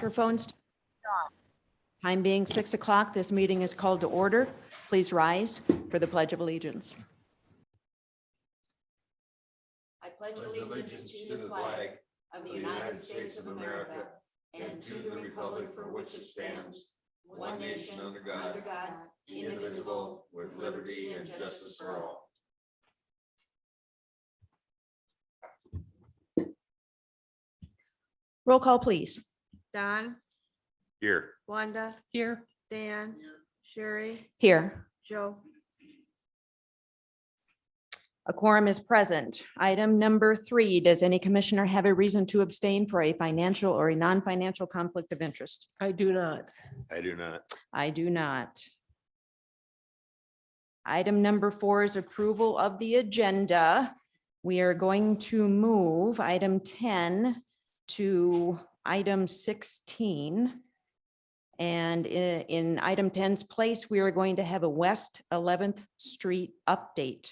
Microphones. Time being 6 o'clock, this meeting is called to order. Please rise for the Pledge of Allegiance. I pledge allegiance to the flag of the United States of America and to the republic for which it stands, one nation under God, indivisible, with liberty and justice for all. Roll call, please. Don, Here. Wanda, Here. Dan, Sherry, Here. Joe. A quorum is present. Item number 3, does any commissioner have a reason to abstain for a financial or a non-financial conflict of interest? I do not. I do not. I do not. Item number 4 is approval of the agenda. We are going to move item 10 to item 16. And in item 10's place, we are going to have a West 11th Street update.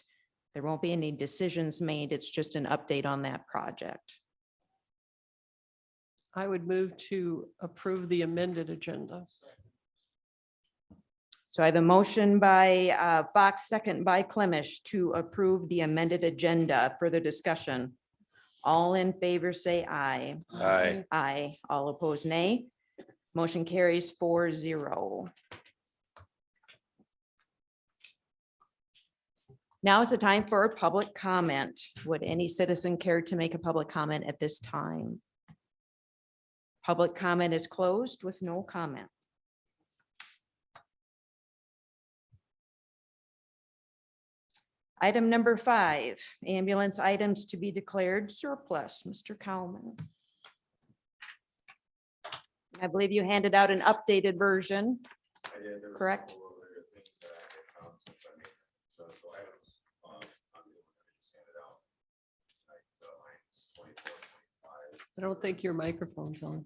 There won't be any decisions made. It's just an update on that project. I would move to approve the amended agenda. So I have a motion by Fox, second by Clemish to approve the amended agenda. Further discussion. All in favor, say aye. Aye. Aye. All opposed, nay. Motion carries 4-0. Now is the time for public comment. Would any citizen care to make a public comment at this time? Public comment is closed with no comment. Item number 5, ambulance items to be declared surplus. Mr. Cowman. I believe you handed out an updated version, correct? I don't think your microphone's on.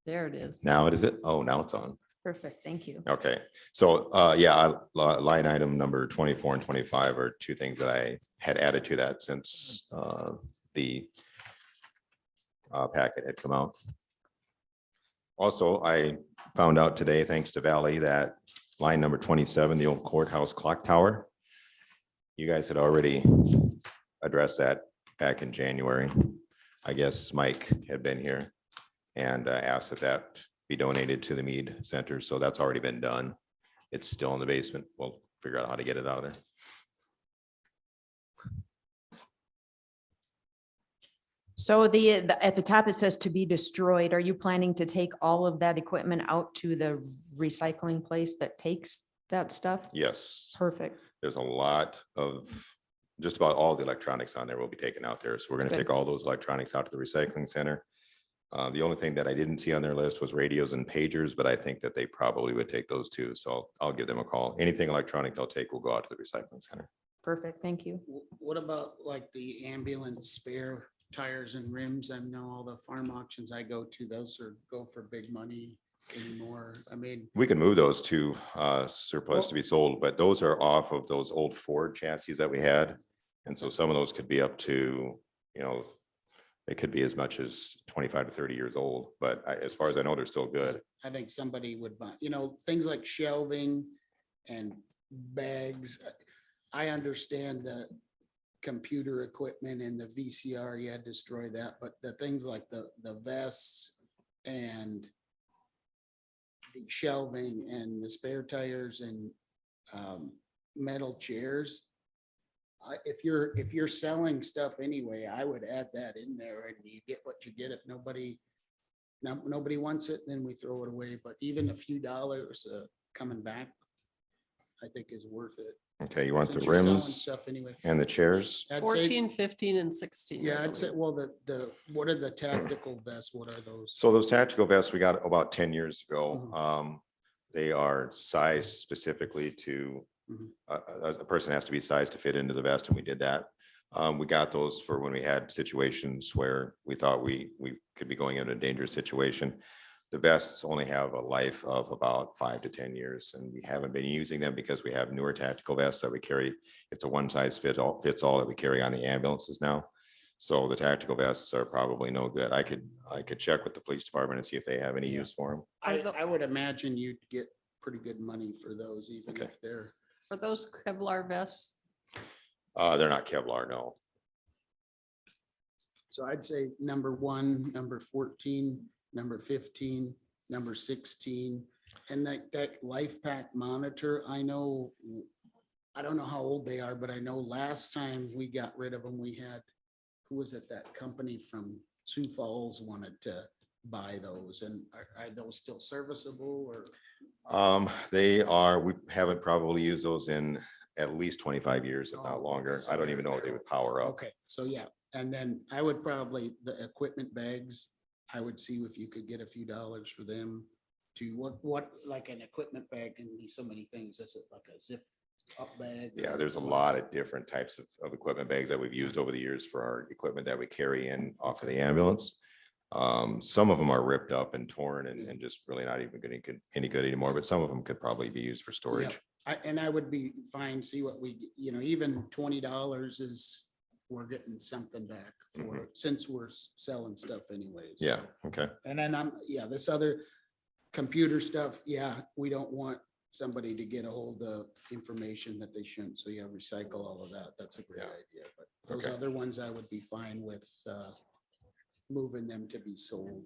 There it is. Now it is it? Oh, now it's on. Perfect, thank you. Okay, so yeah, line item number 24 and 25 are two things that I had added to that since the packet had come out. Also, I found out today, thanks to Valley, that line number 27, the old courthouse clock tower, you guys had already addressed that back in January. I guess Mike had been here and asked that that be donated to the Mead Center. So that's already been done. It's still in the basement. We'll figure out how to get it out of there. So at the top, it says to be destroyed. Are you planning to take all of that equipment out to the recycling place that takes that stuff? Yes. Perfect. There's a lot of, just about all the electronics on there will be taken out there. So we're going to Good. take all those electronics out to the recycling center. The only thing that I didn't see on their list was radios and pagers, but I think that they probably would take those too. So I'll give them a call. Anything electronic they'll take will go out to the recycling center. Perfect, thank you. What about like the ambulance spare tires and rims? I know all the farm auctions I go to, those are go for big money anymore. I mean, We can move those to surplus to be sold, but those are off of those old Ford chassis that we had. And so some of those could be up to, you know, they could be as much as 25 to 30 years old, but as far as I know, they're still good. I think somebody would buy, you know, things like shelving and bags. I understand the computer equipment and the VCR, you had to destroy that, but the things like the vests and the shelving and the spare tires and metal chairs. If you're selling stuff anyway, I would add that in there and you get what you get. If nobody wants it, then we throw it away. But even a few dollars coming back, I think is worth it. Okay, you want the Since you're selling rims stuff anyway. and the chairs? I'd say- 14, 15, and 16. I Yeah, I'd say, believe. well, what are the tactical vests? What are those? So those tactical vests we got about 10 years ago. Mhm. They are sized specifically to, Mhm. a person has to be sized to fit into the vest, and we did that. We got those for when we had situations where we thought we could be going into a dangerous situation. The vests only have a life of about 5 to 10 years, and we haven't been using them because we have newer tactical vests that we carry. It's a one size fits all that we carry on the ambulances now. So the tactical vests are probably no good. I could check with the police department and see if they have any Yeah. use for them. I would imagine you'd get pretty good money for those, even Okay. if they're, Are those Kevlar vests? They're not Kevlar, no. so I'd say number 1, number 14, number 15, number 16. And that life pack monitor, I know, I don't know how old they are, but I know last time we got rid of them, we had, who was it, that company from Sioux Falls wanted to buy those, and are those still serviceable or? They are, we haven't probably used those in at least 25 years, if Oh, not longer. so I don't even know if they would power up. Okay, so yeah, and then I would probably, the equipment bags, I would see if you could get a few dollars for them to, what, like an equipment bag can be so many things. Is it like a zip up bag? Yeah, or there's a what is lot it? of different types of equipment bags that we've used over the years for our equipment that we carry in off of the ambulance. Some of them are ripped up and torn and just really not even getting any good anymore, but some of them could probably be used for storage. And I would be fine, see what we, even $20 is, we're getting something back for, it, since we're selling stuff anyways. Yeah, okay. And then this other computer stuff, we don't want somebody to get a hold of information that they shouldn't. So recycle all of that. That's a great Yeah. idea. But those Okay. other ones I would be fine with moving them to be sold,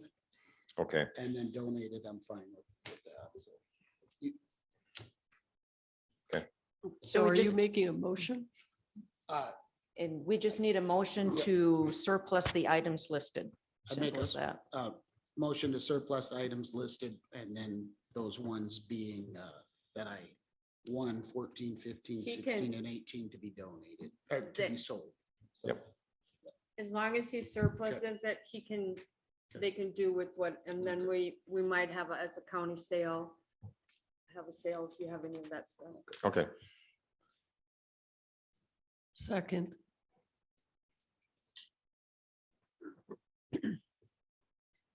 Okay, and then donated. I'm fine with that. So So we are you just- making a motion? And we just need a motion Yep. to surplus the items listed. I make Simple as that. motion to surplus items listed, and then those ones being that 14, 15, He 16, can- and 18 to be donated or to be That- sold. Yep. As long as he surpluses it, they can do with what, and then we might have as a county sale. Have a sale if you have any of that stuff. okay. Second.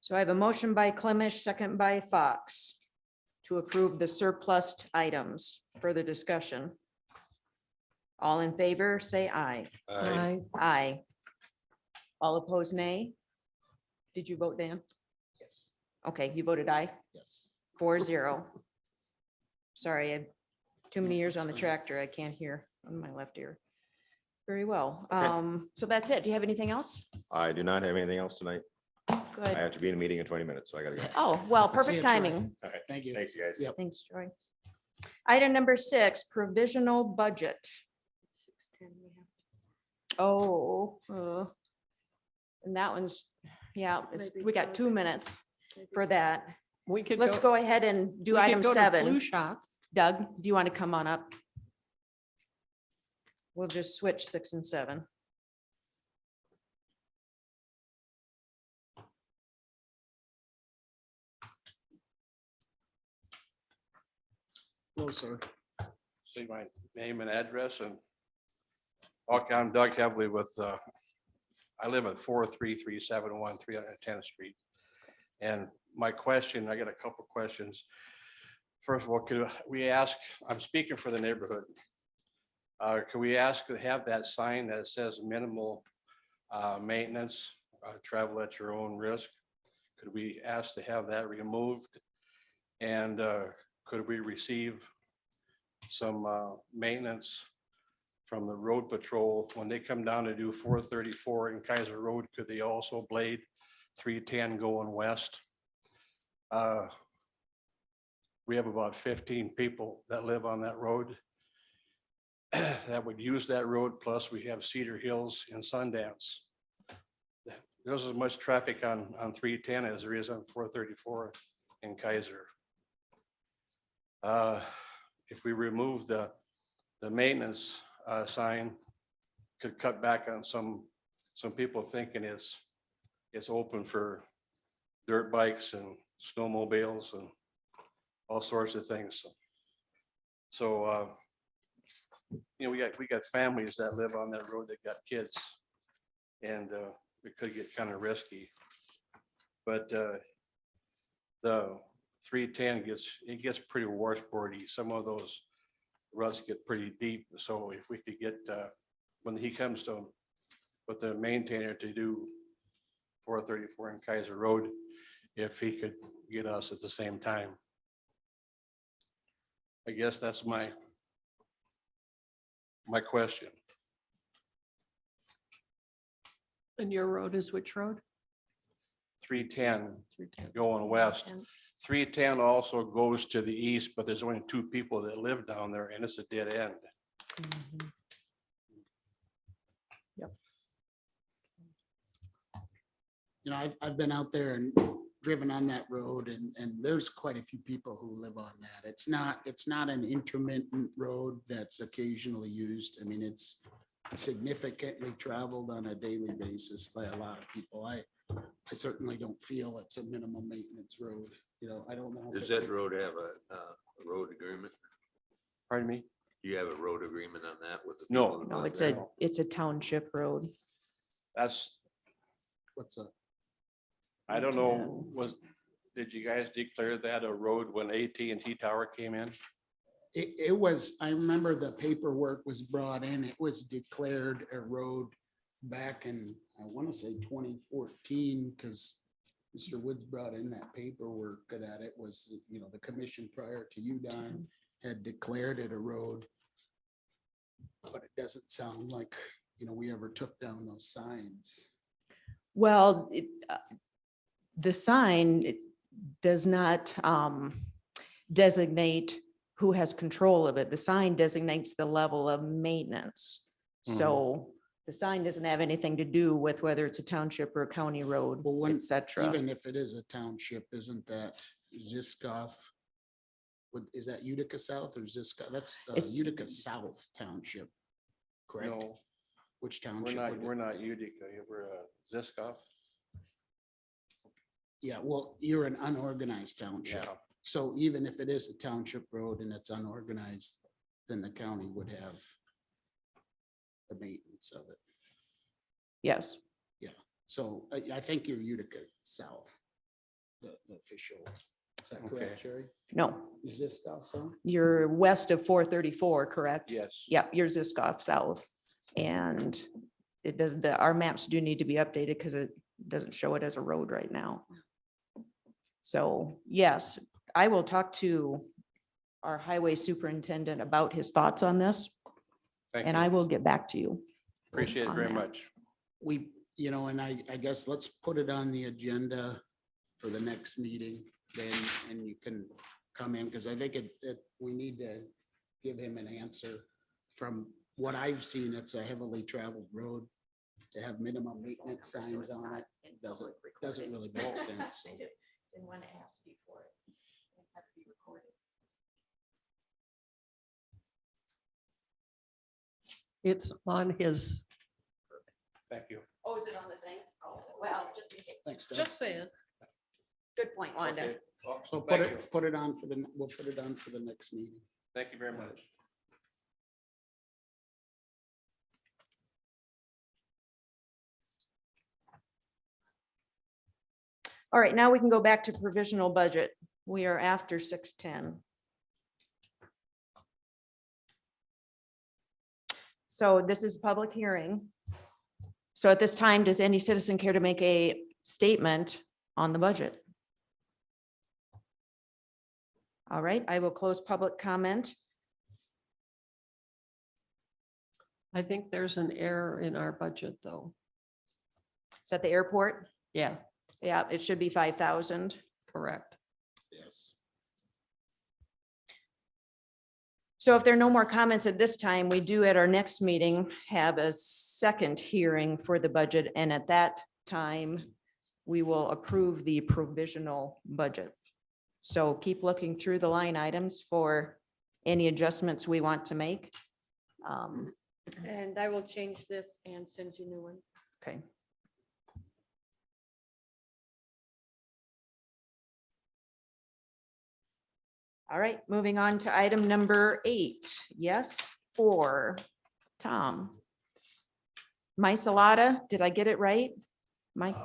So I have a motion by Clemish, second by Fox to approve the surplus items. Further discussion. All in favor, say aye. Aye. Aye. All opposed, nay. Did you vote, Dan? Yes. Okay, you voted aye, Yes. 4-0. Sorry, I have too many No, years on the that's fine. tractor. I can't hear on my left ear. Very well. Okay. So that's it. Do you have anything else? I do not have anything else tonight. I Good. have to be in a meeting in 20 minutes, so I gotta go. Oh, well, See you, perfect Troy. timing. All right, Thank you. thanks, you guys. Yep. Thanks, Troy. Item number 6, provisional budget. 6:10 we have Oh. And that one's, Maybe we got Doug. 2 minutes to- for that. We could Let's go ahead and do we could item go to 7. Flu shots. Doug, do you want to come on up? We'll just switch 6 and 7. Hello, sir. See my name and address and. Okay, I'm Doug Heavily with, I live at 43371 310th Street. And my question, I got a couple questions. First of all, could we ask, I'm speaking for the neighborhood. Could we ask to have that sign that says minimal maintenance, travel at your own risk? Could we ask to have that removed? And could we receive some maintenance from the road patrol when they come down to do 434 in Kaiser Road? Could they also blade 310 going west? We have about 15 people that live on that road that would use that road. Plus we have Cedar Hills and Sundance. There's as much traffic on 310 as there is on 434 in Kaiser. If we remove the maintenance sign, could cut back on some people thinking it's open for dirt bikes and snowmobiles and all sorts of things. So we got families that live on that road that got kids, and it could get kind of risky. But the 310 gets pretty washboardy. Some of those ruts get pretty deep. So if we could get when he comes to with the maintainer to do 434 in Kaiser Road, if he could get us at the same time. I guess that's my question. And your road is which road? 310 310. going west. 310 also goes to the east, but there's only 2 people that live down there and it's a dead end. Mhm. You know, I've been out there and driven on that road and there's quite a few people who live on that. It's not an intermittent road that's occasionally used. I mean, it's significantly traveled on a daily basis by a lot of people. I certainly don't feel it's a minimum maintenance road. You know, I don't know. if Does it that road have a road agreement? Pardon me? Do you have a road agreement on that with the? No. people that No, live it's there? a township road. That's, What's up? I don't know, did you guys declare that a road when AT&T tower came in? It was, I remember the paperwork was brought in, it was declared a road back in, I want to say 2014, because Mr. Woods brought in that paperwork that it was, you know, the commission prior to you, Don, had declared it a road. But it doesn't sound like, you know, we ever took down those signs. Well, the sign it does not designate who has control of it. The sign designates the level of maintenance. So the sign doesn't have anything to do with whether it's a township or a county road, Well, when- et cetera. Even if it is a township, isn't that Ziskoff? Is that Utica South or Ziskoff? That's It's- Utica South Township, correct? No, Which we're township? not, would it- we're not Utica, we're Ziskoff. Yeah, well, you're an unorganized township. Yeah, So even if it is a township road and it's unorganized, then the county would have the maintenance of it. Yes, So I think you're Utica South, the official. Is that correct, Okay. Sherry? no, Is this South Zone? you're west of 434, correct? yes. Yep, you're Ziskoff South. And it does, our maps do need to be updated because it doesn't show it as a road right now. So yes, I will talk to our highway superintendent about his thoughts on this, Thank and you. I will get back to you. Appreciate it on very that. much. We, you know, and I guess let's put it on the agenda for the next meeting then, and you can come in, because I think we need to give him an answer. From what I've seen, it's a heavily traveled road. To have minimum maintenance signs on it doesn't really make sense. So. Didn't want to ask you for it. It had to be recorded. It's on his, Thank you. Oh, is it on the thing? Oh, well, just in case. Thanks, Doug. just saying. Good point, Wanda. Okay. Well, So thank you. put it on for we'll put it on for the next meeting. Thank you very much. All right, now we can go back to provisional budget. We are after 6:10. So this is a public hearing. So at this time, does any citizen care to make a statement on the budget? All right, I will close public comment. I think there's an error in our budget, though. Is that the airport? Yeah, Yeah, it should be 5,000. correct. Yes. So if there are no more comments at this time, we do at our next meeting have a second hearing for the budget. And at that time, we will approve the provisional budget. So keep looking through the line items for any adjustments we want to make. And I will change this and send you a new one. Okay. All right, moving on to item number 8. Yes, 4. Tom. Michelada, did I get it right? Mike.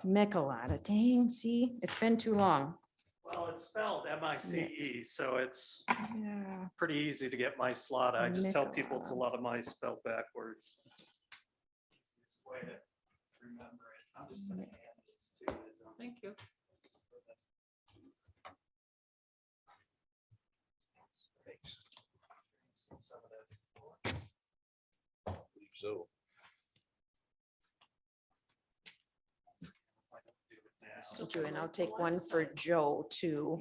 Michelada, dang, see, it's been too long. Well, it's spelled M-I-C-E, so it's Yeah. pretty easy to get my slot. I just tell people it's a Michelada. lot of mice spelled backwards. way to remember it. I'm just gonna hand this to you. Thank you. Some of that before. So. I don't do it now. Thank you, and I'll take one for Joe too.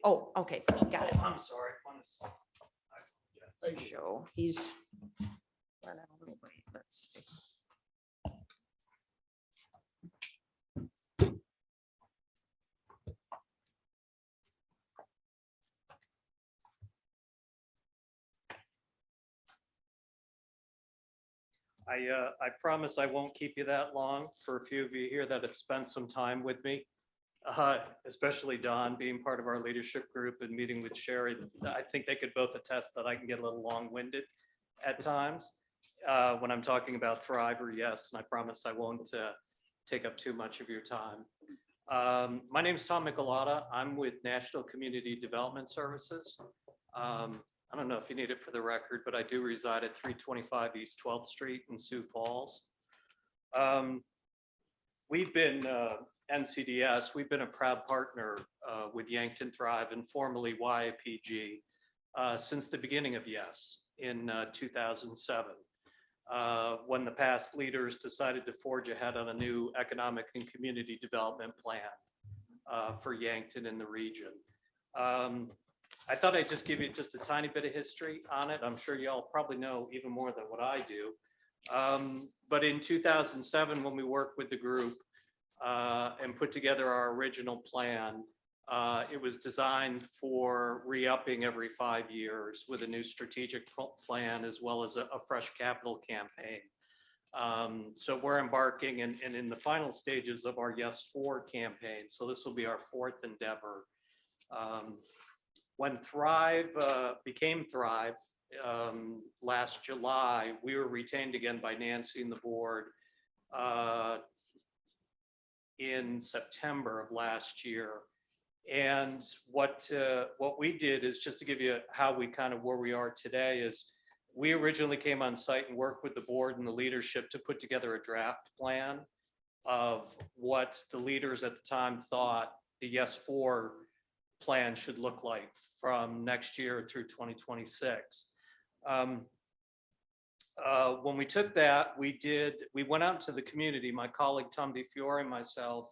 Oh, okay, got it. I'm sorry. One is- I apologize. Joe, he's. running a little late. Let's see. I promise I won't keep you that long. For a few of you here that have spent some time with me, especially Don being part of our leadership group and meeting with Sherry, I think they could both attest that I can get a little long-winded at times when I'm talking about Thrive or Yes, and I promise I won't take up too much of your time. My name is Tom Michelada. I'm with National Community Development Services. I don't know if you need it for the record, but I do reside at 325 East 12th Street in Sioux Falls. We've been, NCDS, we've been a proud partner with Yankton Thrive and formerly YIPG since the beginning of Yes in 2007. When the past leaders decided to forge ahead on a new economic and community development plan for Yankton in the region. I thought I'd just give you just a tiny bit of history on it. I'm sure y'all probably know even more than what I do. But in 2007, when we worked with the group and put together our original plan, it was designed for re-upping every 5 years with a new strategic plan as well as a fresh capital campaign. So we're embarking and in the final stages of our Yes 4 campaign. So this will be our fourth endeavor. When Thrive became Thrive last July, we were retained again by Nancy and the board in September of last year. And what we did is, just to give you how we kind of where we are today, is we originally came on site and worked with the board and the leadership to put together a draft plan of what the leaders at the time thought the Yes 4 plan should look like from next year through 2026. When we took that, we went out to the community, my colleague Tom DeFiore and myself,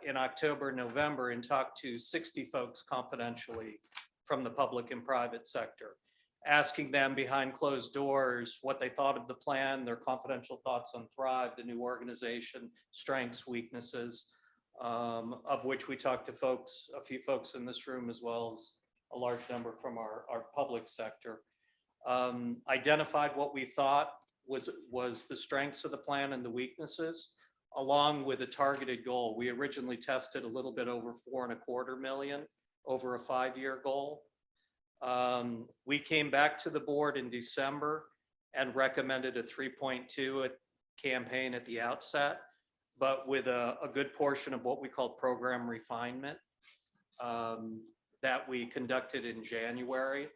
in October, November, and talked to 60 folks confidentially from the public and private sector, asking them behind closed doors what they thought of the plan, their confidential thoughts on Thrive, the new organization, strengths, weaknesses, of which we talked to folks, a few folks in this room, as well as a large number from our public sector. Identified what we thought was the strengths of the plan and the weaknesses, along with a targeted goal. We originally tested a little bit over 4.25 million over a 5-year goal. We came back to the board in December and recommended a 3.2 campaign at the outset, but with a good portion of what we call program refinement that we conducted in January.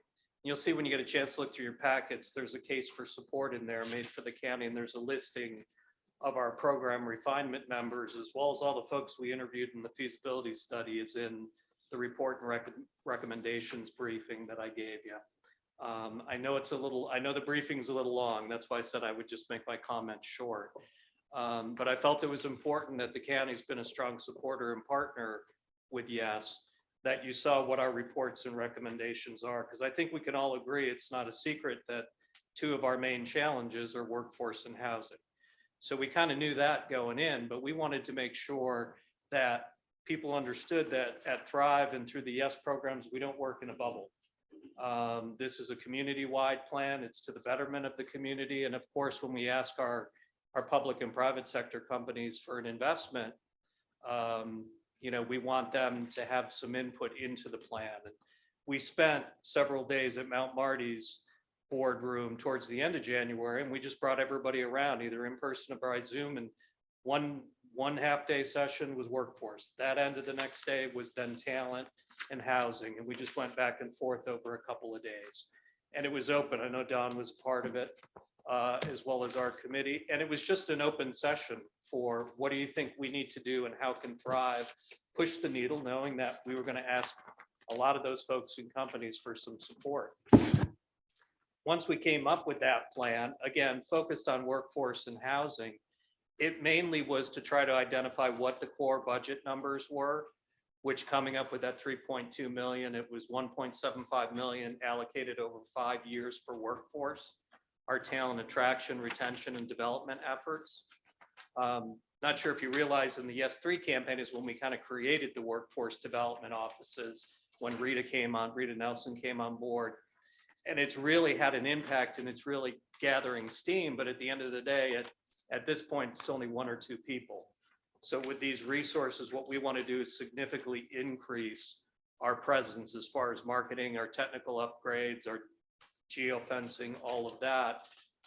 You'll see when you get a chance to look through your packets, there's a case for support in there made for the county, and there's a listing of our program refinement members, as well as all the folks we interviewed in the feasibility study is in the report and recommendations briefing that I gave you. I know the briefing's a little long. That's why I said I would just make my comments short. But I felt it was important that the county's been a strong supporter and partner with Yes, that you saw what our reports and recommendations are, because I think we can all agree it's not a secret that 2 of our main challenges are workforce and housing. So we kind of knew that going in, but we wanted to make sure that people understood that at Thrive and through the Yes programs, we don't work in a bubble. This is a community-wide plan. It's to the betterment of the community. And of course, when we ask our public and private sector companies for an investment, we want them to have some input into the plan. And we spent several days at Mount Marty's boardroom towards the end of January, and we just brought everybody around, either in person or by Zoom. And one half-day session was workforce. That end of the next day was then talent and housing. And we just went back and forth over a couple of days. And it was open. I know Don was a part of it. as well as our committee. And it was just an open session for what do you think we need to do and how can Thrive push the needle, knowing that we were going to ask a lot of those folks and companies for some support. Once we came up with that plan, again, focused on workforce and housing, it mainly was to try to identify what the core budget numbers were, which coming up with that 3.2 million, it was 1.75 million allocated over 5 years for workforce, our talent attraction, retention, and development efforts. Not sure if you realize in the Yes 3 campaign is when we kind of created the workforce development offices, when Rita Nelson came on board. And it's really had an impact and it's really gathering steam. But at the end of the day, at this point, it's only 1 or 2 people. So with these resources, what we want to do is significantly increase our presence as far as marketing, our technical upgrades, our geofencing, all of that,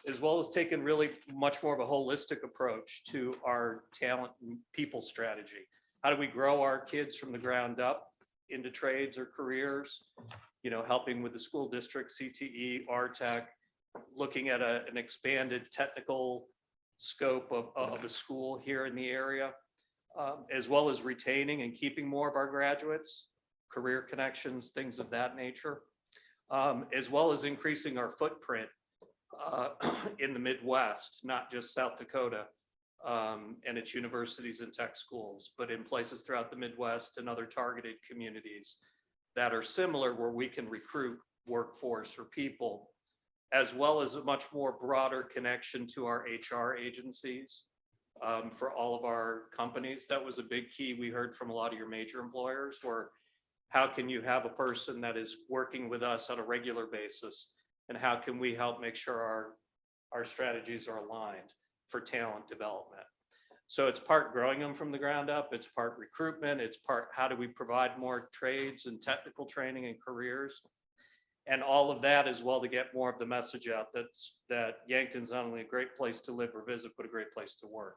as well as taking really much more of a holistic approach to our talent and people strategy. How do we grow our kids from the ground up into trades or careers? You know, helping with the school district, CTE, RTech, looking at an expanded technical scope of a school here in the area, as well as retaining and keeping more of our graduates, career connections, things of that nature, as well as increasing our footprint in the Midwest, not just South Dakota and its universities and tech schools, but in places throughout the Midwest and other targeted communities that are similar where we can recruit workforce or people, as well as a much more broader connection to our HR agencies for all of our companies. That was a big key we heard from a lot of your major employers, where how can you have a person that is working with us on a regular basis, and how can we help make sure our strategies are aligned for talent development? So it's part growing them from the ground up, it's part recruitment, it's part how do we provide more trades and technical training and careers, and all of that as well to get more of the message out that Yankton's not only a great place to live or visit, but a great place to work,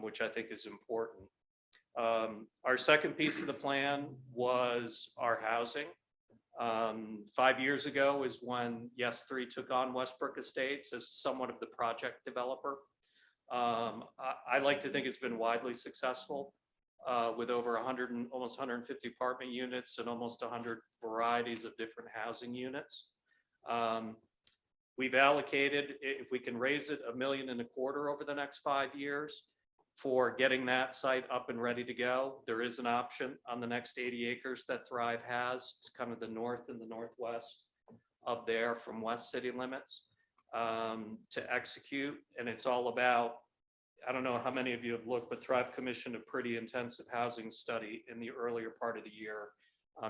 which I think is important. Our second piece of the plan was our housing. 5 years ago is when Yes 3 took on Westbrook Estates as somewhat of the project developer. I like to think it's been widely successful with over 100 and almost 150 apartment units and almost 100 varieties of different housing units. We've allocated, if we can raise it, $1.25 million over the next 5 years for getting that site up and ready to go. There is an option on the next 80 acres that Thrive has. It's kind of the north and the northwest of there from west city limits to execute. And it's all about, I don't know how many of you have looked, but Thrive commissioned a pretty intensive housing study in the earlier part of the year.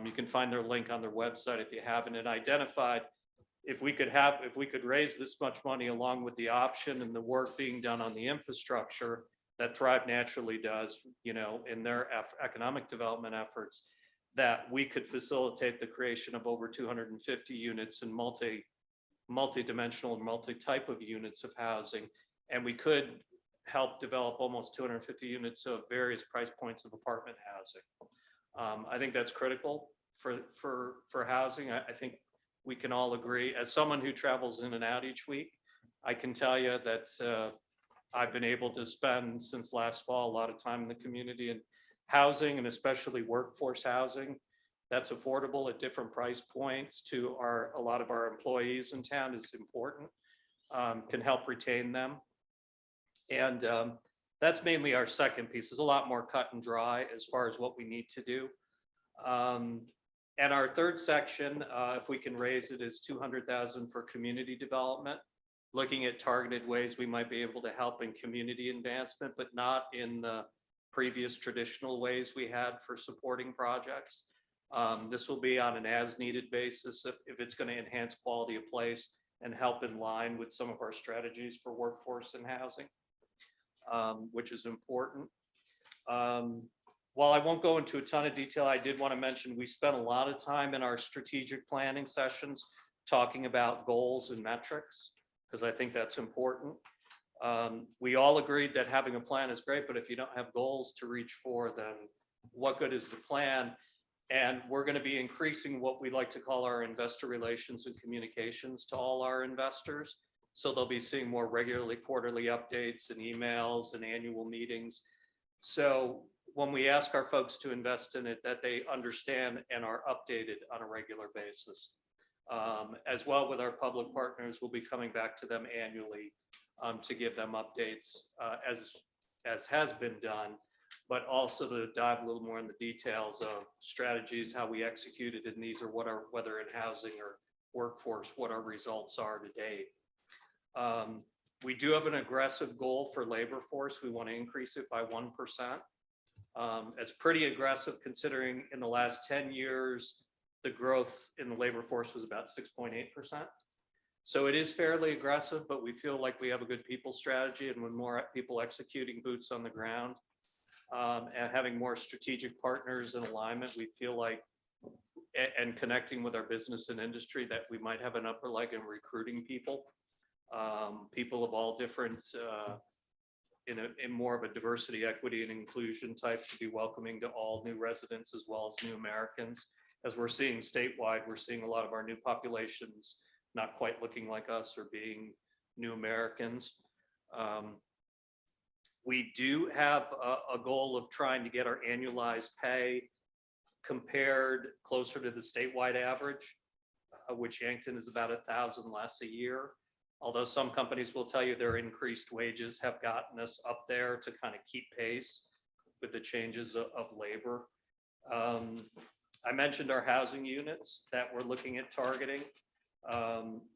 You can find their link on their website if you haven't. And identified if we could raise this much money along with the option and the work being done on the infrastructure that Thrive naturally does, you know, in their economic development efforts, that we could facilitate the creation of over 250 units and multi-dimensional and multi-type of units of housing. And we could help develop almost 250 units of various price points of apartment housing. I think that's critical for housing. I think we can all agree. As someone who travels in and out each week, I can tell you that I've been able to spend since last fall a lot of time in the community, and housing, and especially workforce housing that's affordable at different price points to a lot of our employees in town is important, can help retain them. And that's mainly our second piece. There's a lot more cut and dry as far as what we need to do. And our third section, if we can raise it, is 200,000 for community development, looking at targeted ways we might be able to help in community advancement, but not in the previous traditional ways we had for supporting projects. This will be on an as-needed basis if it's going to enhance quality of place and help in line with some of our strategies for workforce and housing, which is important. While I won't go into a ton of detail, I did want to mention we spent a lot of time in our strategic planning sessions talking about goals and metrics, because I think that's important. We all agreed that having a plan is great, but if you don't have goals to reach for, then what good is the plan? And we're going to be increasing what we like to call our investor relations and communications to all our investors. So they'll be seeing more regularly quarterly updates and emails and annual meetings. So when we ask our folks to invest in it, that they understand and are updated on a regular basis. As well with our public partners, we'll be coming back to them annually to give them updates as has been done, but also to dive a little more in the details of strategies, how we executed in these, or what are, whether in housing or workforce, what our results are to date. We do have an aggressive goal for labor force. We want to increase it by 1%. It's pretty aggressive considering in the last 10 years, the growth in the labor force was about 6.8%. So it is fairly aggressive, but we feel like we have a good people strategy, and with more people executing boots on the ground and having more strategic partners in alignment, we feel like, and connecting with our business and industry, that we might have an upper leg in recruiting people. People of all different, in more of a diversity, equity, and inclusion type, to be welcoming to all new residents as well as new Americans. As we're seeing statewide, we're seeing a lot of our new populations not quite looking like us or being new Americans. We do have a goal of trying to get our annualized pay compared closer to the statewide average, which Yankton is about 1,000 less a year. Although some companies will tell you their increased wages have gotten us up there to kind of keep pace with the changes of labor. I mentioned our housing units that we're looking at targeting,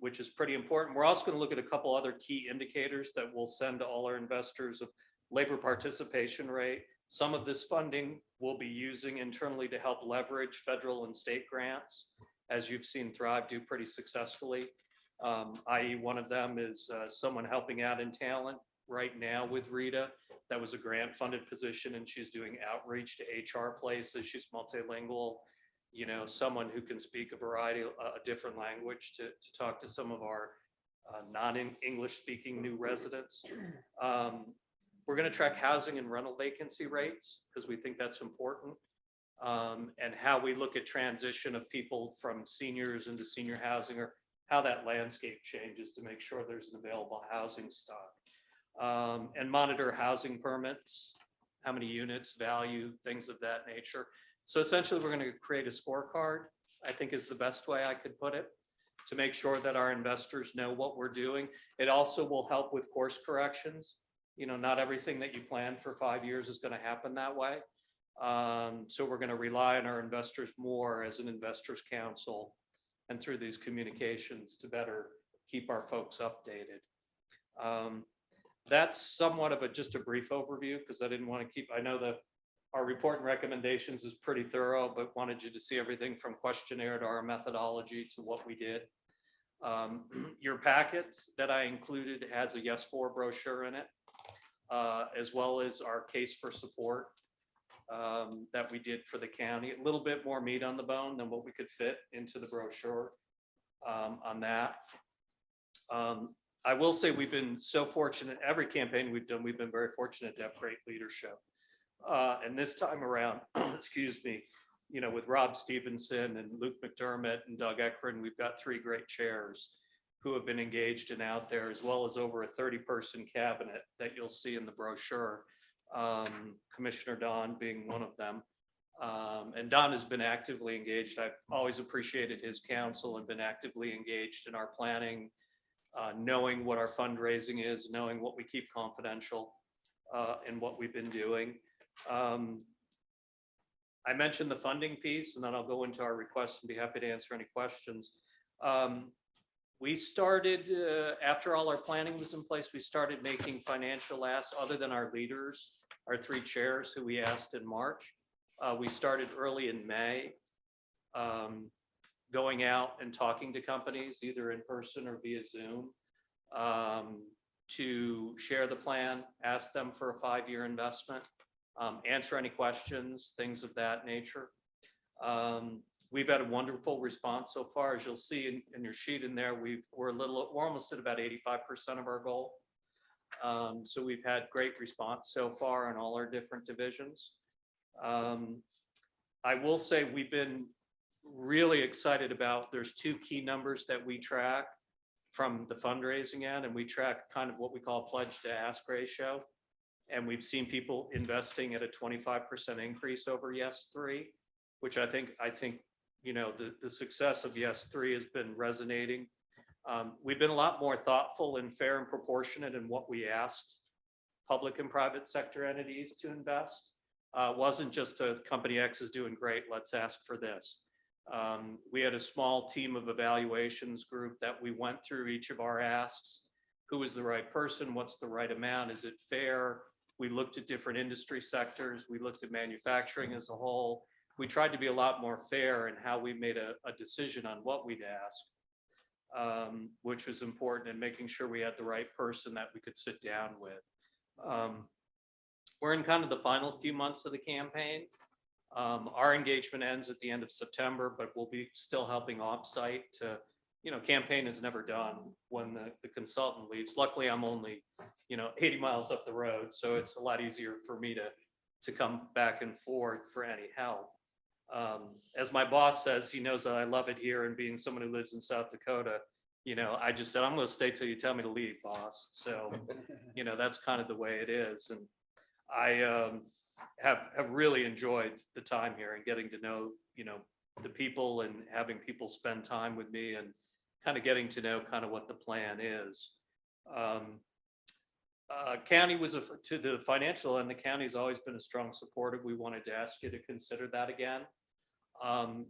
which is pretty important. We're also going to look at a couple other key indicators that we'll send to all our investors of labor participation rate. Some of this funding we'll be using internally to help leverage federal and state grants, as you've seen Thrive do pretty successfully. I.e. one of them is someone helping out in talent right now with Rita. That was a grant funded position, and she's doing outreach to HR places. She's multilingual, you know, someone who can speak a variety of a different language to talk to some of our non-English speaking new residents. We're going to track housing and rental vacancy rates because we think that's important, and how we look at transition of people from seniors into senior housing, or how that landscape changes to make sure there's an available housing stock, and monitor housing permits, how many units, value, things of that nature. So essentially, we're going to create a scorecard, I think is the best way I could put it, to make sure that our investors know what we're doing. It also will help with course corrections. You know, not everything that you plan for 5 years is going to happen that way. So we're going to rely on our investors more as an investors council and through these communications to better keep our folks updated. That's somewhat of just a brief overview, because I didn't want to keep, I know that our report and recommendations is pretty thorough, but wanted you to see everything from questionnaire to our methodology to what we did. Your packet that I included has a yes for brochure in it, as well as our case for support that we did for the county. A little bit more meat on the bone than what we could fit into the brochure on that. I will say we've been so fortunate, every campaign we've done, we've been very fortunate to have great leadership. And this time around, excuse me, you know, with Rob Stevenson and Luke McDermott and Doug Ekron, we've got 3 great chairs who have been engaged and out there, as well as over a 30-person cabinet that you'll see in the brochure. Commissioner Don being one of them. And Don has been actively engaged. I've always appreciated his counsel and been actively engaged in our planning, knowing what our fundraising is, knowing what we keep confidential, and what we've been doing. I mentioned the funding piece, and then I'll go into our requests and be happy to answer any questions. We started, after all our planning was in place, we started making financial asks other than our leaders, our 3 chairs who we asked in March. We started early in May, going out and talking to companies, either in person or via Zoom, to share the plan, ask them for a 5-year investment, answer any questions, things of that nature. We've had a wonderful response so far. As you'll see in your sheet in there, we're almost at about 85% of our goal. So we've had great response so far in all our different divisions. I will say we've been really excited about, there's 2 key numbers that we track. from the fundraising end, and we track kind of what we call pledge to ask ratio. And we've seen people investing at a 25% increase over Yes 3, which I think, the success of Yes 3 has been resonating. We've been a lot more thoughtful and fair and proportionate in what we asked public and private sector entities to invest. It wasn't just a company X is doing great, let's ask for this. We had a small team of evaluations group that we went through each of our asks. Who is the right person? What's the right amount? Is it fair? We looked at different industry sectors. We looked at manufacturing as a whole. We tried to be a lot more fair in how we made a decision on what we'd ask, which was important, and making sure we had the right person that we could sit down with. We're in kind of the final few months of the campaign. Our engagement ends at the end of September, but we'll be still helping offsite to, campaign is never done when the consultant leaves. Luckily, I'm only, 80 miles up the road, so it's a lot easier for me to come back and forth for any help. As my boss says, he knows that I love it here, and being someone who lives in South Dakota, I just said, I'm going to stay till you tell me to leave, boss. So, that's kind of the way it is. And I have really enjoyed the time here and getting to know, the people, and having people spend time with me, and kind of getting to know kind of what the plan is. County was to the financial, and the county's always been a strong supporter. We wanted to ask you to consider that again.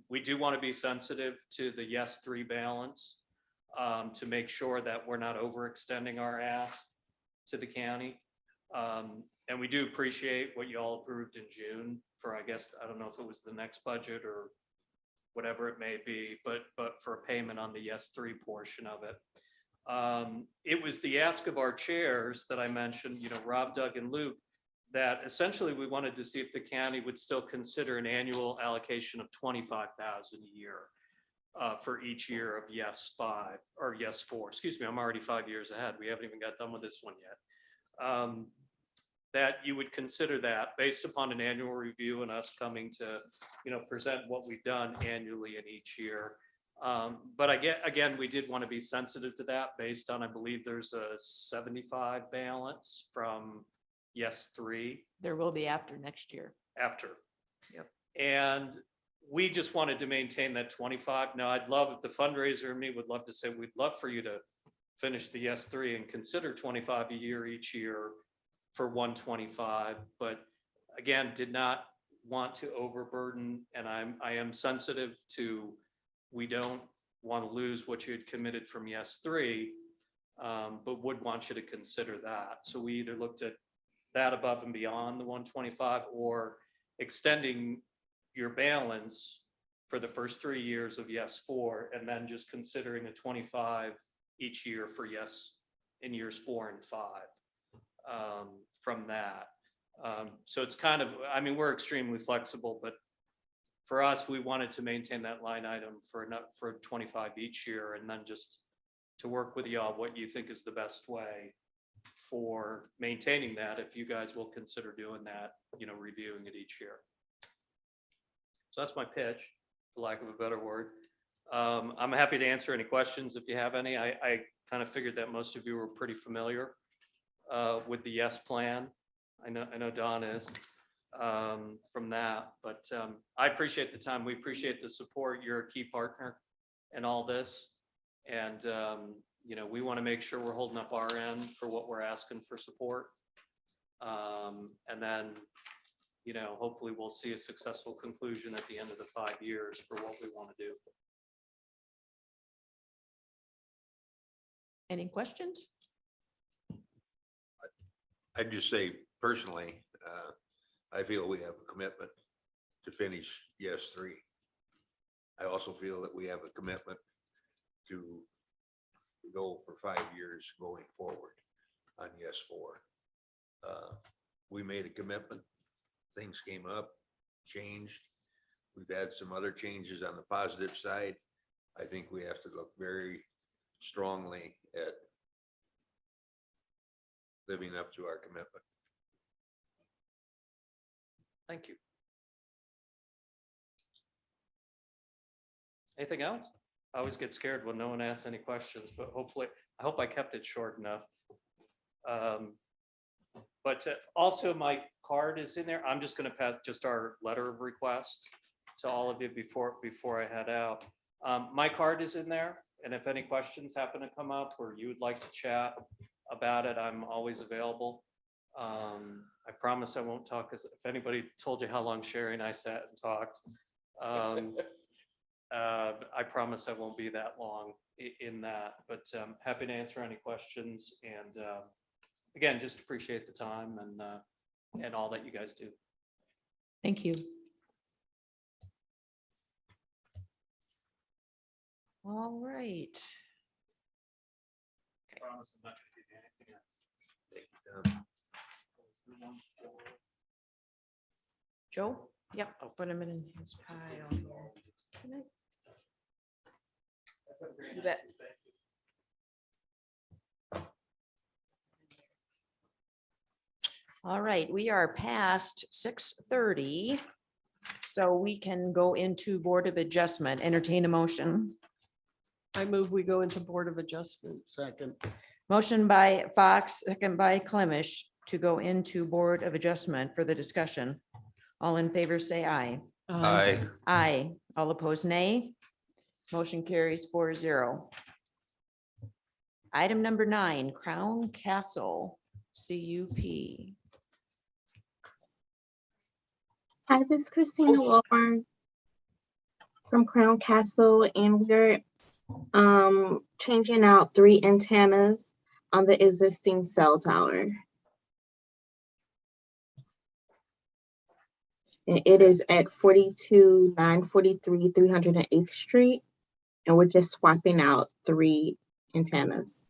We do want to be sensitive to the Yes 3 balance, to make sure that we're not overextending our ask to the county. And we do appreciate what you all approved in June for, I guess, I don't know if it was the next budget or whatever it may be, but for a payment on the Yes 3 portion of it. It was the ask of our chairs that I mentioned, Rob, Doug, and Luke, that essentially we wanted to see if the county would still consider an annual allocation of $25,000 a year for each year of Yes 5 or Yes 4. Excuse me, I'm already 5 years ahead. We haven't even got done with this one yet. That you would consider that based upon an annual review and us coming to, present what we've done annually in each year. But again, we did want to be sensitive to that based on, I believe there's a 75 balance from Yes 3 There will be after next year. after. Yep. And we just wanted to maintain that 25. Now, I'd love, if the fundraiser and me would love to say, we'd love for you to finish the Yes 3 and consider 25 a year each year for 125, but again, did not want to overburden, and I am sensitive to, we don't want to lose what you had committed from Yes 3, but would want you to consider that. So we either looked at that above and beyond the 125, or extending your balance for the first 3 years of Yes 4, and then just considering a 25 each year for Yes in years 4 and 5. From that. So it's kind of, we're extremely flexible, but for us, we wanted to maintain that line item for 25 each year, and then just to work with y'all what you think is the best way for maintaining that, if you guys will consider doing that, reviewing it each year. So that's my pitch, for lack of a better word. I'm happy to answer any questions if you have any. I kind of figured that most of you were pretty familiar with the Yes plan. I know Don is from that, but I appreciate the time. We appreciate the support. You're a key partner in all this. And, we want to make sure we're holding up our end for what we're asking for support. And then, hopefully we'll see a successful conclusion at the end of the 5 years for what we want to do. Any questions? I'd just say personally, I feel we have a commitment to finish Yes 3. I also feel that we have a commitment to go for 5 years going forward on Yes 4. We made a commitment. Things came up, changed. We've had some other changes on the positive side. I think we have to look very strongly at living up to our commitment. Thank you. Anything else? I always get scared when no one asks any questions, but hopefully, I hope I kept it short enough. But also my card is in there. I'm just gonna pass just our letter of request to all of you before I head out. My card is in there, and if any questions happen to come up or you would like to chat about it, I'm always available. I promise I won't talk, because if anybody told you how long Sherry and I sat and talked, I promise I won't be that long in that, but happy to answer any questions. And again, just appreciate the time and all that you guys do. Thank you. All right. Promise I'm not gonna give you anything else. Joe? Yep, I'll put him in his pile here. Can I- You bet. All right, we are past 6:30, so we can go into Board of Adjustment. Entertain a motion. I move we go into Board of Adjustment. Second, Motion by Fox, second by Clemish to go into Board of Adjustment for the discussion. All in favor, say aye. Aye. All opposed, nay. Motion carries 4-0. Item number 9, Crown Castle, CUP. Hi, this is Christina Wilburn from Crown Castle, and we're changing out 3 antennas on the existing cell tower. And it is at 42-943 308th Street, and we're just swapping out 3 antennas.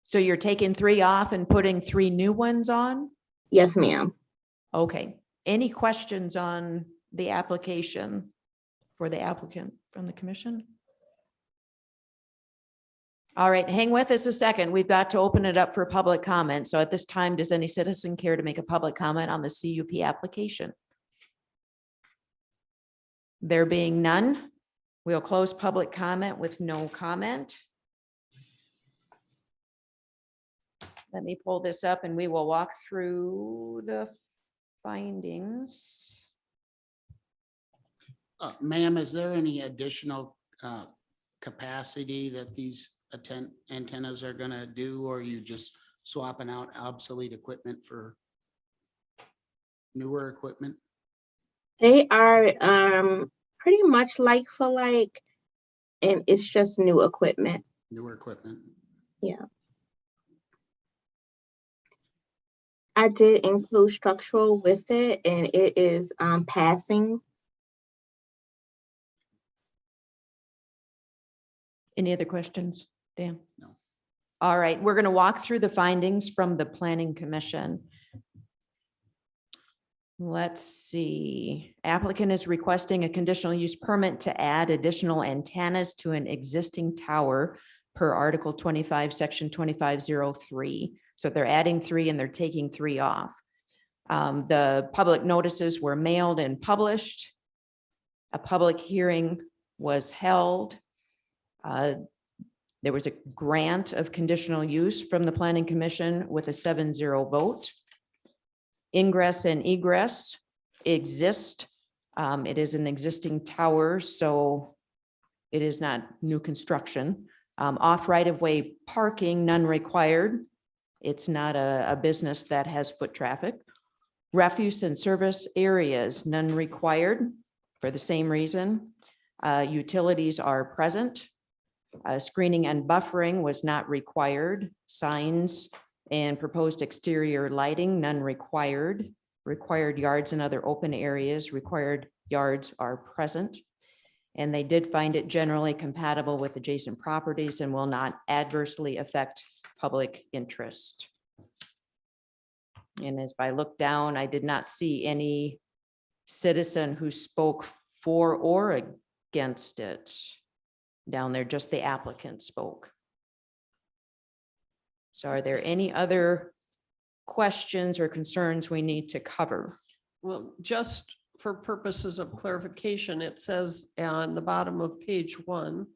So you're taking 3 off and putting 3 new ones on? Yes, ma'am. Okay. Any questions on the application for the applicant from the commission? All right, hang with us a second. We've got to open it up for public comment. So at this time, does any citizen care to make a public comment on the CUP application? There being none, we'll close public comment with no comment. Let me pull this up and we will walk through the findings. ma'am, is there any additional capacity that these antennas are gonna do, or are you just swapping out obsolete equipment for newer equipment? They are pretty much like for like, and it's just new equipment. Newer equipment. I did include structural with it, and it is passing. Any other questions, Dan? No. All right, we're going to walk through the findings from the Planning Commission. Let's see. Applicant is requesting a conditional use permit to add additional antennas to an existing tower per Article 25, Section 2503. So they're adding 3 and they're taking 3 off. The public notices were mailed and published. A public hearing was held. There was a grant of conditional use from the Planning Commission with a 7-0 vote. Ingress and egress exist. It is an existing tower, so it is not new construction. Off right-of-way parking, none required. It's not a business that has foot traffic. Refuse and service areas, none required for the same reason. Utilities are present. Screening and buffering was not required. Signs and proposed exterior lighting, none required. Required yards and other open areas, required yards are present. And they did find it generally compatible with adjacent properties and will not adversely affect public interest. And as I look down, I did not see any citizen who spoke for or against it. Down there, just the applicant spoke. So are there any other questions or concerns we need to cover? Well, just for purposes of clarification, it says on the bottom of page 1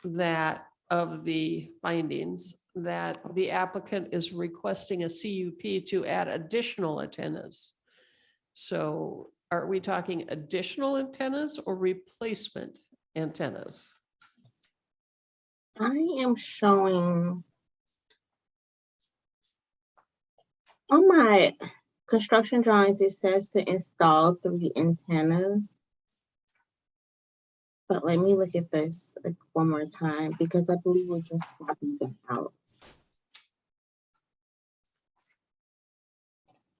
that of the findings, that the applicant is requesting a CUP to add additional antennas. So are we talking additional antennas or replacement antennas? I am showing on my construction drawings, it says to install 3 antennas. But let me look at this like one more time because I believe we're just swapping them out.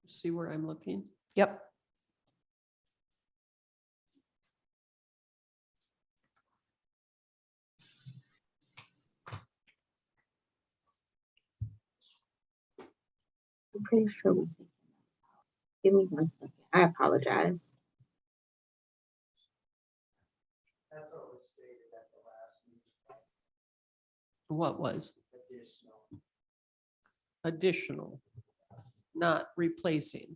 See where I'm looking? Yep. I'm pretty sure we did. Give me 1 second. I apologize. That's what was stated at the last meeting. What was Additional. additional, not replacing?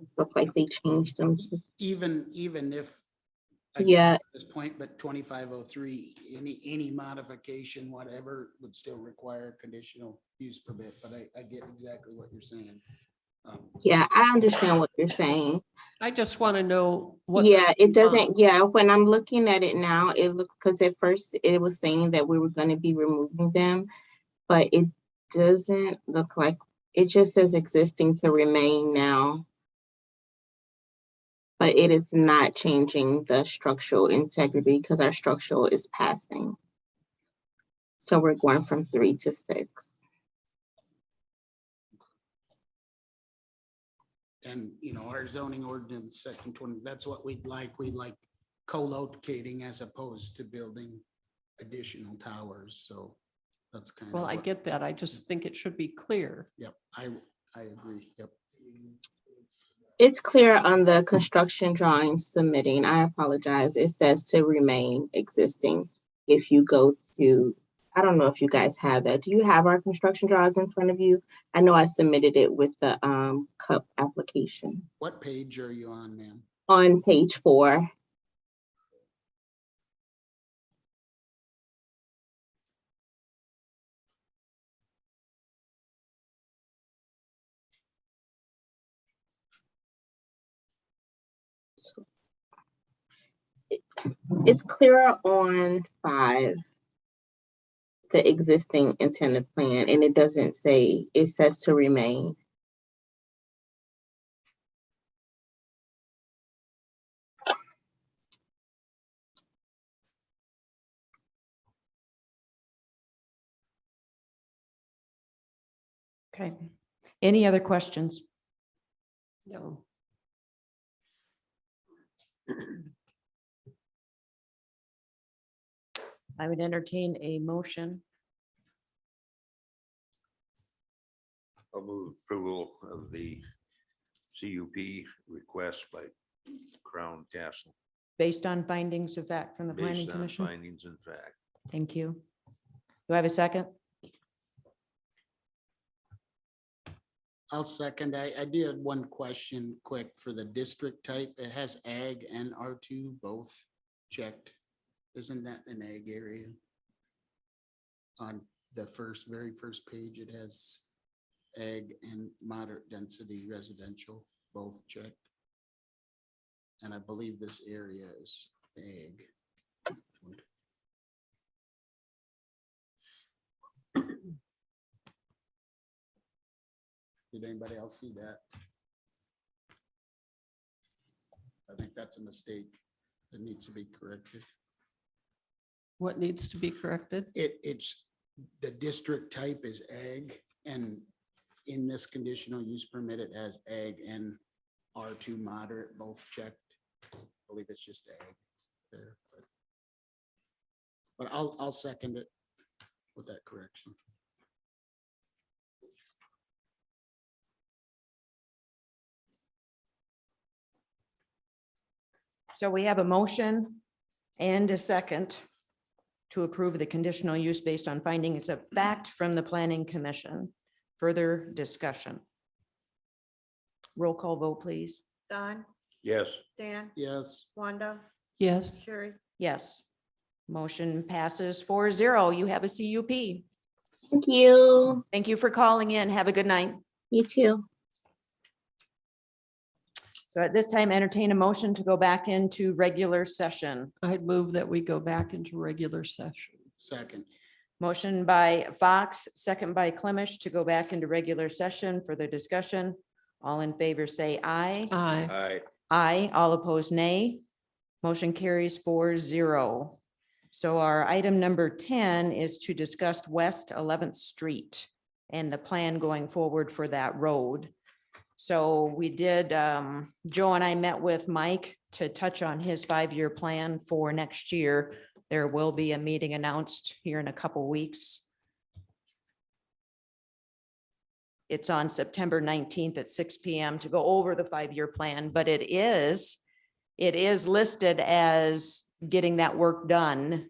It's look like they changed them. Even if. I Yeah. get This point, but 2503, any modification, whatever, would still require a conditional use permit, but I get exactly what you're saying. Yeah, I understand what you're saying. I just want to know what. Yeah, it doesn't, yeah, when I'm looking at it now, it looks, because at first it was saying that we were going to be removing them, but it doesn't look like, it just says existing to remain now. But it is not changing the structural integrity because our structural is passing. So we're going from 3 to 6. And, our zoning ordinance, section 20, that's what we'd like. We like co-locating as opposed to building additional towers. So that's kind of. Well, I get that. I just think it should be clear. Yep, I agree. Yep. It's clear on the construction drawings submitting. I apologize. It says to remain existing. If you go to, I don't know if you guys have that. Do you have our construction drawings in front of you? I know I submitted it with the CUP application. What page are you on, ma'am? On page 4. It's clearer on 5, the existing antenna plan, and it doesn't say, it says to remain. Okay. Any other questions? No. I would entertain a motion. I'll move approval of the CUP request by Crown Castle Based on findings of fact from the planning based on commission. findings and fact. Thank you. Do I have a second? I'll second. I did one question quick for the district type. It has ag and R2 both checked. Isn't that an ag area? On the very first page, it has ag and moderate density residential both checked. And I believe this area is ag. Did anybody else see that? I think that's a mistake that needs to be corrected. What needs to be corrected? It's, the district type is ag, and in this conditional use permit, it has ag and R2 moderate both checked. I believe it's just ag there. But I'll second it with that correction. So we have a motion and a second to approve the conditional use based on findings of fact from the planning commission. Further discussion. Roll call vote, please. Don, Yes. Dan, Yes. Wanda, Yes. Sherry. Yes. Motion passes 4-0. You have a CUP. Thank you. Thank you for calling in. Have a good night. You too. So at this time, entertain a motion to go back into regular session. I'd move that we go back into regular session. Second. Motion by Fox, second by Clemish to go back into regular session for the discussion. All in favor, say aye. Aye. Aye. Aye. All opposed, nay. Motion carries 4-0. So our item number 10 is to discuss West 11th Street and the plan going forward for that road. So we did, Joe and I met with Mike to touch on his 5-year plan for next year. There will be a meeting announced here in a couple weeks. It's on September 19th at 6 PM to go over the 5-year plan, but it is listed as getting that work done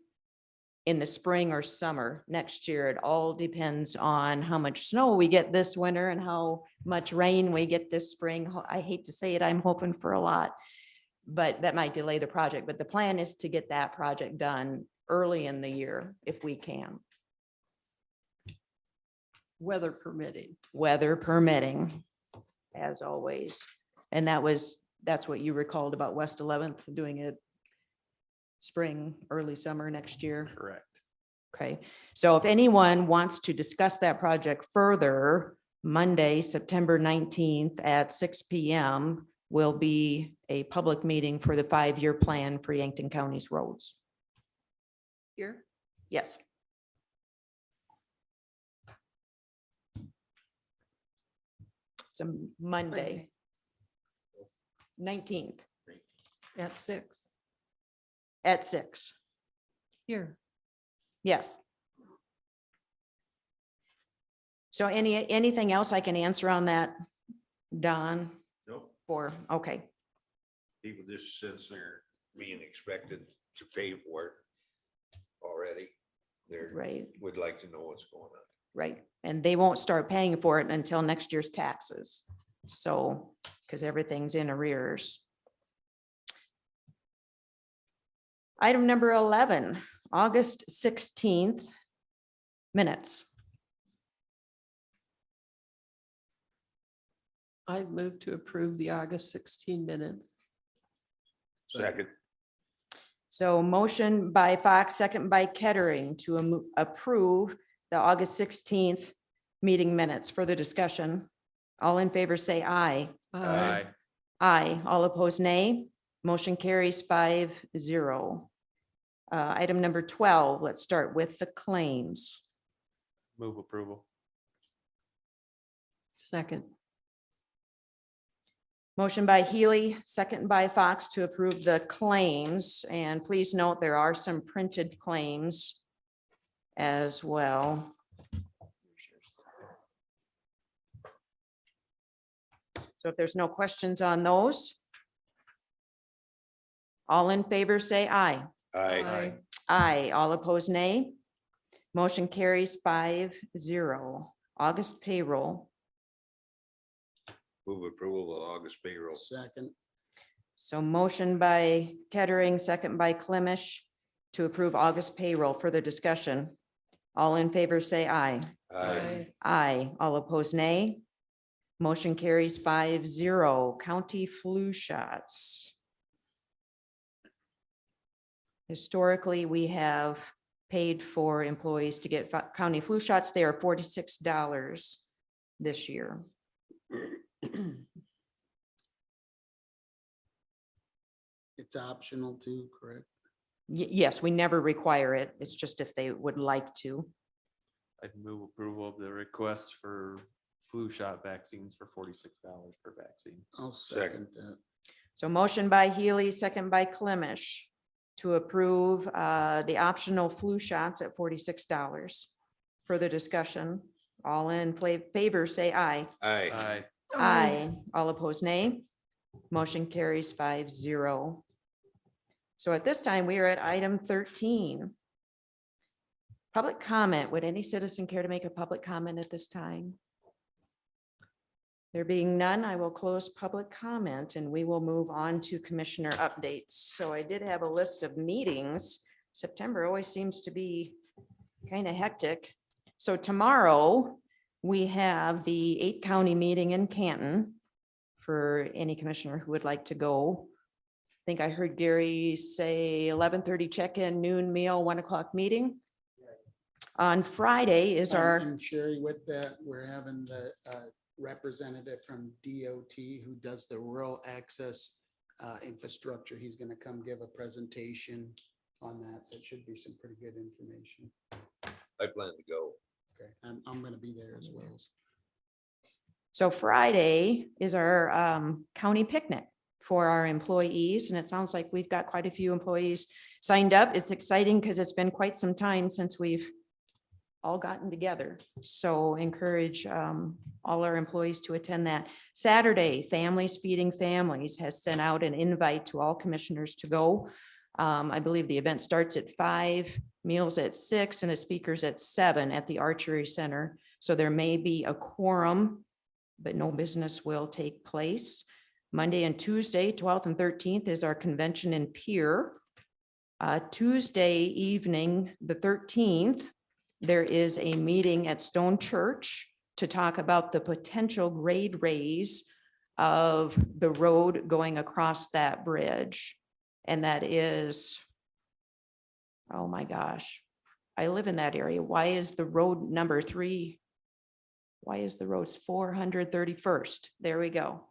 in the spring or summer next year. It all depends on how much snow we get this winter and how much rain we get this spring. I hate to say it, I'm hoping for a lot, but that might delay the project. But the plan is to get that project done early in the year if we can, Weather permitting. weather permitting, as always. And that's what you recalled about West 11th, doing it spring, early summer next year. Correct. Okay, so if anyone wants to discuss that project further, Monday, September 19th at 6 PM will be a public meeting for the 5-year plan for Yankton County's roads. Here. Yes. It's a Monday, 19th At 6. at 6. Here. Yes. So anything else I can answer on that, Don? Nope. Okay, People just, since they're being expected to pay for it already, they're, right, would like to know what's going on. right. And they won't start paying for it until next year's taxes. So, because everything's in arrears. Item number 11, August 16th minutes. I'd move to approve the August 16 minutes. Second. So motion by Fox, second by Kettering to approve the August 16th meeting minutes. Further discussion. All in favor, say aye. Aye. Aye. All opposed, nay. Motion carries 5-0. Item number 12, let's start with the claims. Move approval. Second. Motion by Healy, second by Fox to approve the claims. And please note, there are some printed claims as well. So if there's no questions on those, all in favor, say aye. Aye. Aye. All opposed, nay. Motion carries 5-0. August payroll. Move approval of August payroll. Second. So motion by Kettering, second by Clemish to approve August payroll. Further discussion. All in favor, say aye. Aye. Aye. All opposed, nay. Motion carries 5-0. County flu shots. Historically, we have paid for employees to get county flu shots. They are $46 this year. It's optional too, correct? Yes, we never require it. It's just if they would like to. I'd move approval of the request for flu shot vaccines for $46 per vaccine. I'll second that. So motion by Healy, second by Clemish to approve the optional flu shots at $46. Further discussion. All in favor, say aye. Aye. Aye. Aye. All opposed, nay. Motion carries 5-0. So at this time, we are at item 13. Public comment. Would any citizen care to make a public comment at this time? There being none, I will close public comment and we will move on to commissioner updates. So I did have a list of meetings. September always seems to be kind of hectic. So tomorrow, we have the 8 county meeting in Canton for any commissioner who would like to go. I think I heard Gary say 11:30 check-in, noon meal, 1 o'clock meeting. On Friday is our, And Sherry, with that, we're having the representative from DOT who does the rural access infrastructure. He's gonna come give a presentation on that. So it should be some pretty good information. I plan to go. Okay, I'm gonna be there as well. so Friday is our county picnic for our employees. And it sounds like we've got quite a few employees signed up. It's exciting because it's been quite some time since we've all gotten together. So encourage all our employees to attend that. Saturday, Families Feeding Families has sent out an invite to all commissioners to go. I believe the event starts at 5, meals at 6, and the speakers at 7 at the Archery Center. So there may be a quorum, but no business will take place. Monday and Tuesday, 12th and 13th is our convention in Pier. Tuesday evening, the 13th, there is a meeting at Stone Church to talk about the potential grade raise of the road going across that bridge. And that is, oh my gosh, I live in that area. Why is the road number 3? Why is the road 431st? There we go.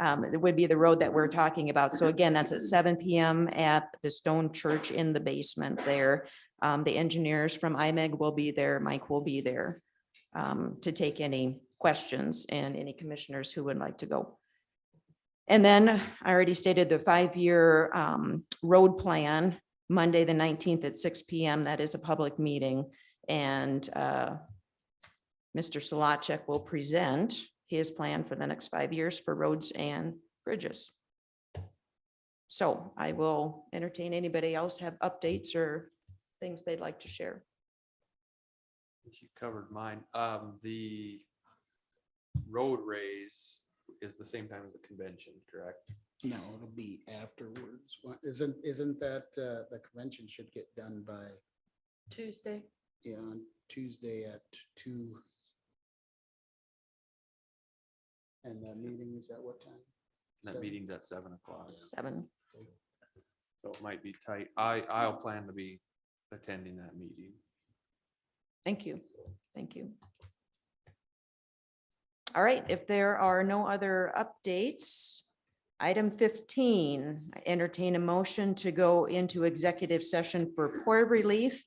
It would be the road that we're talking about. So again, that's at 7 PM at the Stone Church in the basement there. The engineers from IMEG will be there. Mike will be there to take any questions and any commissioners who would like to go. And then I already stated the 5-year road plan, Monday, the 19th at 6 PM. That is a public meeting. And Mr. Solacek will present his plan for the next 5 years for roads and bridges. So I will entertain anybody else have updates or things they'd like to share. You covered mine. The road raise is the same time as the convention, correct? No, it'll be afterwards. Isn't that the convention should get done by, Tuesday. yeah, on Tuesday at 2. And the meeting is at what time? That 7. meeting's at 7 o'clock, 7. so it might be tight. I'll plan to be attending that meeting. Thank you. Thank you. All right, if there are no other updates, item 15, I entertain a motion to go into executive session for poor relief,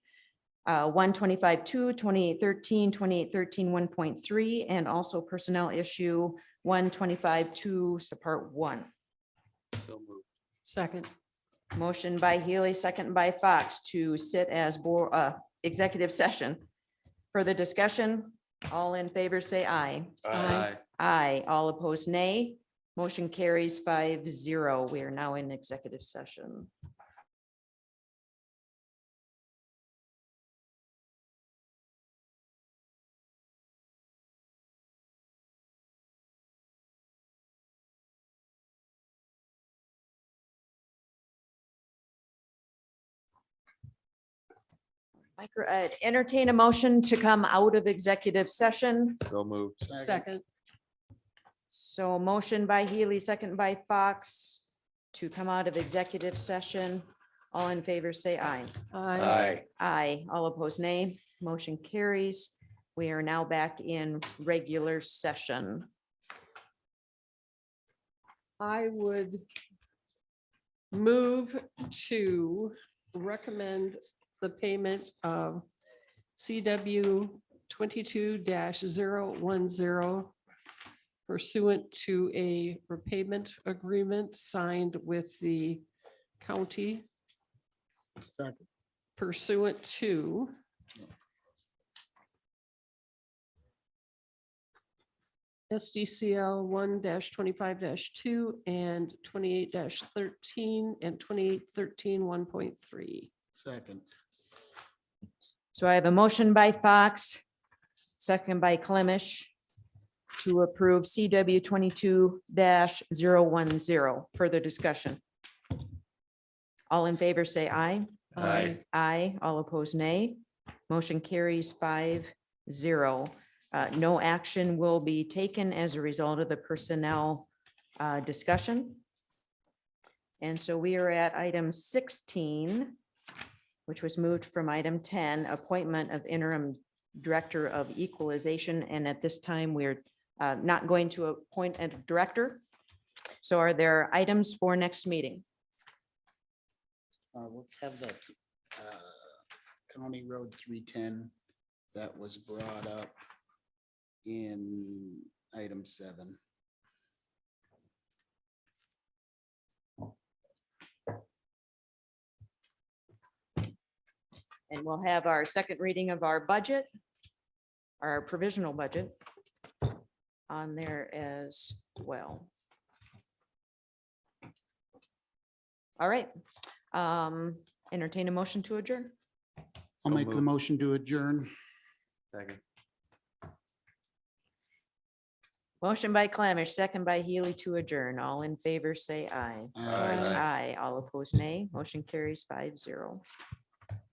125-2, 2813, 2813, 1.3, and also personnel issue 125-2, part 1. So moved. Second. Motion by Healy, second by Fox to sit as executive session. Further discussion? All in favor, say aye. Aye. Aye. All opposed, nay. Motion carries 5-0. We are now in executive session. Entertain a motion to come out of executive session. So moved. Second. So motion by Healy, second by Fox to come out of executive session. All in favor, say aye. Aye. Aye. All opposed, nay. Motion carries. We are now back in regular session. I would move to recommend the payment of CW 22-010 pursuant to a repayment agreement signed with the county Second. pursuant to SDCL 1-25-2 and 28-13 and 28-13 1.3. Second. So I have a motion by Fox, second by Clemish to approve CW 22-010. Further discussion. All in favor, say aye. Aye. Aye. All opposed, nay. Motion carries 5-0. No action will be taken as a result of the personnel discussion. And so we are at item 16, which was moved from item 10, appointment of interim director of equalization. And at this time, we're not going to appoint a director. So are there items for next meeting? Let's have that County Road 310 that was brought up in item 7. And we'll have our second reading of our budget, our provisional budget on there as well. All right. Entertain a motion to adjourn. I'll So make the moved. motion to adjourn. Second. Motion by Clemish, second by Healy to adjourn. All in favor, say aye. Aye. Aye. All opposed, nay. Motion carries 5-0.